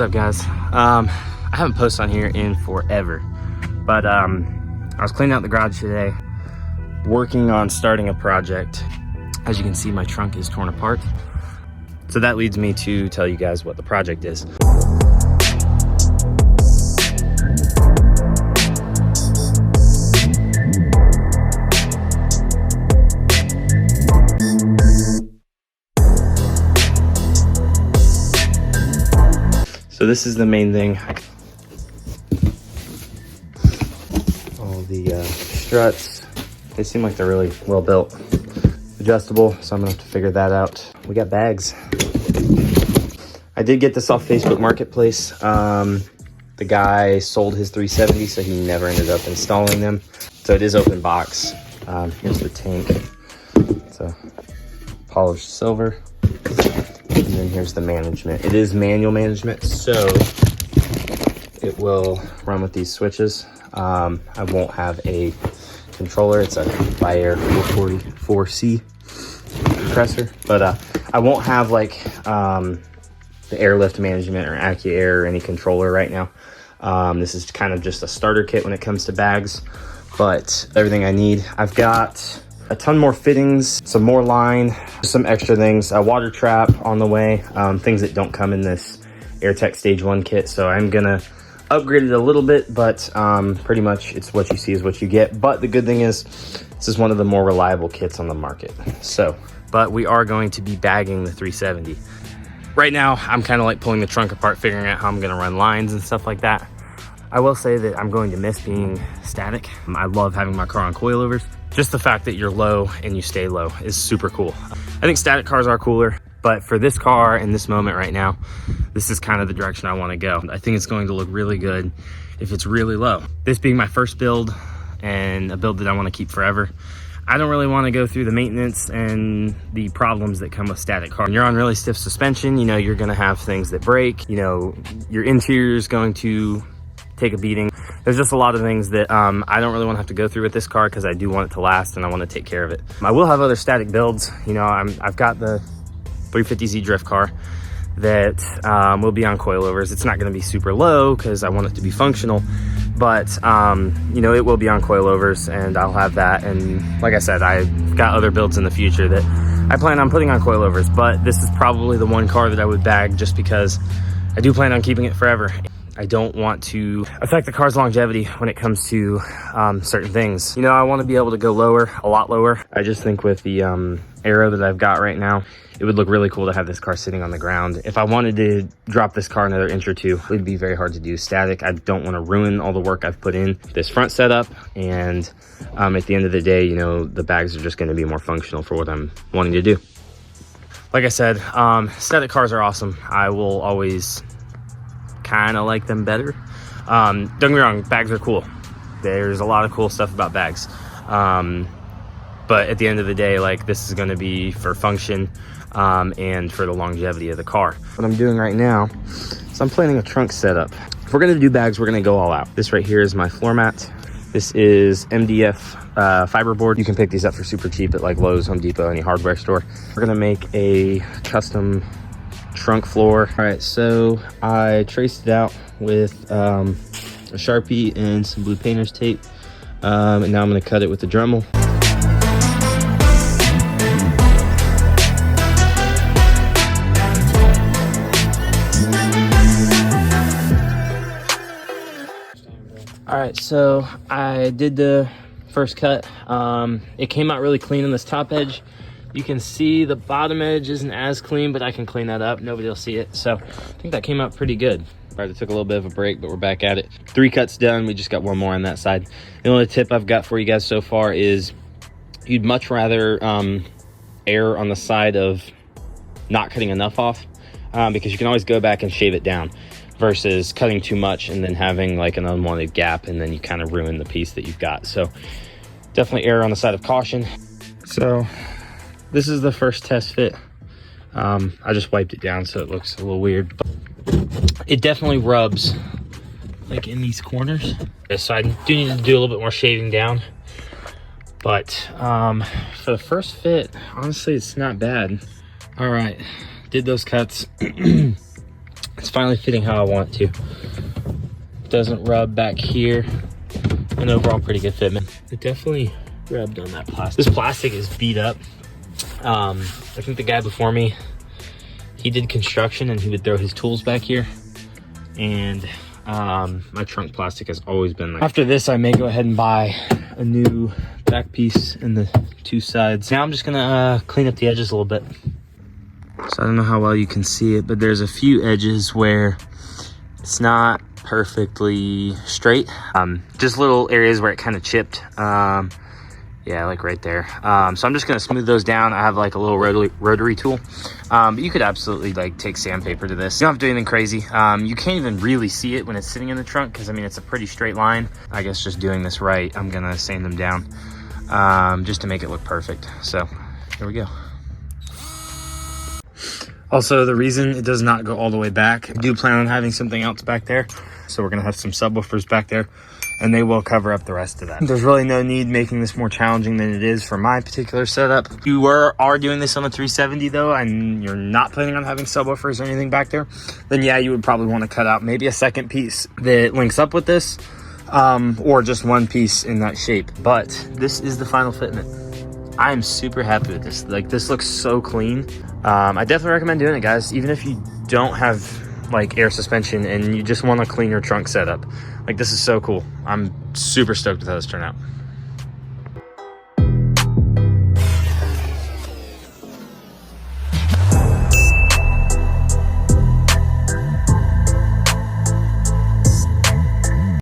What's up, guys? I haven't posted on here in forever, but I was cleaning out the garage today, working on starting a project. As you can see, my trunk is torn apart. So that leads me to tell you guys what the project is. So this is the main thing. All the struts, they seem like they're really well built. Adjustable, so I'm gonna have to figure that out. We got bags. I did get this off Facebook Marketplace. The guy sold his 370, so he never ended up installing them. So it is open box. Here's the tank. It's a polished silver. And then here's the management. It is manual management, so it will run with these switches. I won't have a controller. It's a Bi-Air 444C compressor, but I won't have like the airlift management or AccuAir or any controller right now. This is kind of just a starter kit when it comes to bags, but everything I need. I've got a ton more fittings, some more line, some extra things, a water trap on the way, things that don't come in this AirTech Stage 1 kit. So I'm gonna upgrade it a little bit, but pretty much it's what you see is what you get. But the good thing is this is one of the more reliable kits on the market. So, but we are going to be bagging the 370. Right now, I'm kind of like pulling the trunk apart, figuring out how I'm gonna run lines and stuff like that. I will say that I'm going to miss being static. I love having my car on coilovers. Just the fact that you're low and you stay low is super cool. I think static cars are cooler, but for this car in this moment right now, this is kind of the direction I want to go. I think it's going to look really good if it's really low. This being my first build and a build that I want to keep forever, I don't really want to go through the maintenance and the problems that come with static cars. When you're on really stiff suspension, you know, you're going to have things that break, you know, your interior is going to take a beating. There's just a lot of things that I don't really want to have to go through with this car because I do want it to last and I want to take care of it. I will have other static builds. You know, I've got the 350Z drift car that will be on coilovers. It's not going to be super low because I want it to be functional, but you know, it will be on coilovers and I'll have that. And like I said, I've got other builds in the future that I plan on putting on coilovers, but this is probably the one car that I would bag just because I do plan on keeping it forever. I don't want to affect the car's longevity when it comes to certain things. You know, I want to be able to go lower, a lot lower. I just think with the aero that I've got right now, it would look really cool to have this car sitting on the ground. If I wanted to drop this car another inch or two, it would be very hard to do static. I don't want to ruin all the work I've put in this front setup. And at the end of the day, you know, the bags are just going to be more functional for what I'm wanting to do. Like I said, static cars are awesome. I will always kind of like them better. Don't get me wrong, bags are cool. There's a lot of cool stuff about bags. But at the end of the day, like, this is going to be for function and for the longevity of the car. What I'm doing right now is I'm planning a trunk setup. If we're going to do bags, we're going to go all out. This right here is my floor mat. This is MDF fiberboard. You can pick these up for super cheap at like Lowe's, Home Depot, any hardware store. We're going to make a custom trunk floor. All right, so I traced it out with a Sharpie and some blue painter's tape, and now I'm going to cut it with the Dremel. All right, so I did the first cut. It came out really clean on this top edge. You can see the bottom edge isn't as clean, but I can clean that up. Nobody will see it. So I think that came out pretty good. All right, it took a little bit of a break, but we're back at it. 3 cuts done. We just got one more on that side. The only tip I've got for you guys so far is you'd much rather err on the side of not cutting enough off because you can always go back and shave it down versus cutting too much and then having like an unwanted gap and then you kind of ruin the piece that you've got. So definitely err on the side of caution. So this is the first test fit. I just wiped it down so it looks a little weird, but it definitely rubs like in these corners. So I do need to do a little bit more shaving down, but for the first fit, honestly, it's not bad. All right, did those cuts. It's finally fitting how I want it to. Doesn't rub back here. And overall pretty good fitment. It definitely rubbed on that plastic. This plastic is beat up. I think the guy before me, he did construction and he would throw his tools back here. And my trunk plastic has always been like. After this, I may go ahead and buy a new back piece in the two sides. Now I'm just gonna clean up the edges a little bit. So I don't know how well you can see it, but there's a few edges where it's not perfectly straight. Just little areas where it kind of chipped. Yeah, like right there. So I'm just gonna smooth those down. I have like a little rotary tool. But you could absolutely like take sandpaper to this. You don't have to do anything crazy. You can't even really see it when it's sitting in the trunk because I mean, it's a pretty straight line. I guess just doing this right, I'm gonna sand them down just to make it look perfect. So here we go. Also, the reason it does not go all the way back, I do plan on having something else back there. So we're gonna have some subwoofers back there and they will cover up the rest of that. There's really no need making this more challenging than it is for my particular setup. If you are doing this on the 370 though, and you're not planning on having subwoofers or anything back there, then yeah, you would probably wanna cut out maybe a second piece that links up with this, or just one piece in that shape. But this is the final fitment. I am super happy with this. Like, this looks so clean. I definitely recommend doing it, guys. Even if you don't have like air suspension and you just want to clean your trunk setup. Like, this is so cool. I'm super stoked with how this turned out.